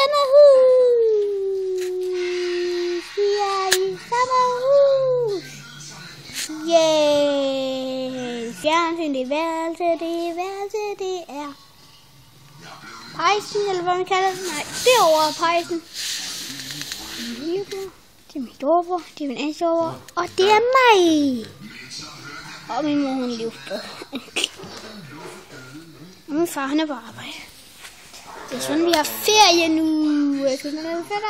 samme hus. Vi er i samme hus. Yeah. Fjernsyn, det er værelse, det er pejsen, eller hvad man kalder det. Nej, derovre er pejsen. Det er min storebror, det er min anden storebror, og det er mig. Og min mor, hun løfter. Og min far, han er på arbejde. Det er sådan, vi har ferie nu. Jeg skal sådan noget fedt.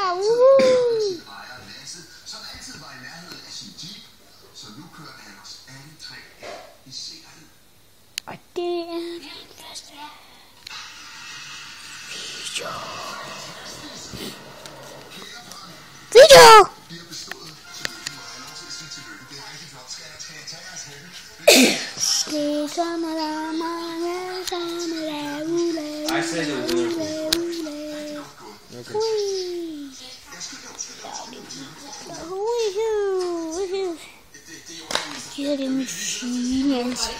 Og det er den første video. Giver det mit fine ansigt.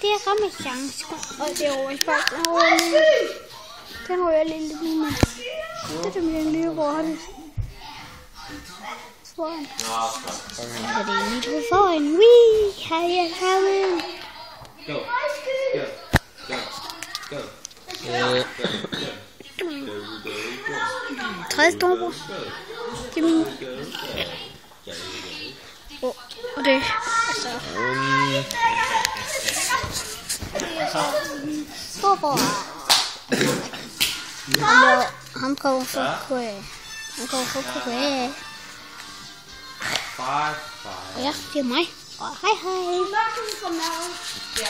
Det er rammechance, og det er overspejlet. Den rører lidt nu, men det er min nye rotte. Foran. Så det er mit hoved foran. Wii! Hej alle sammen! Go! Tredje storebror. Det er min. Og det altså. Storebror. Han kommer fra Korea. Og ja, det er mig. Og hej.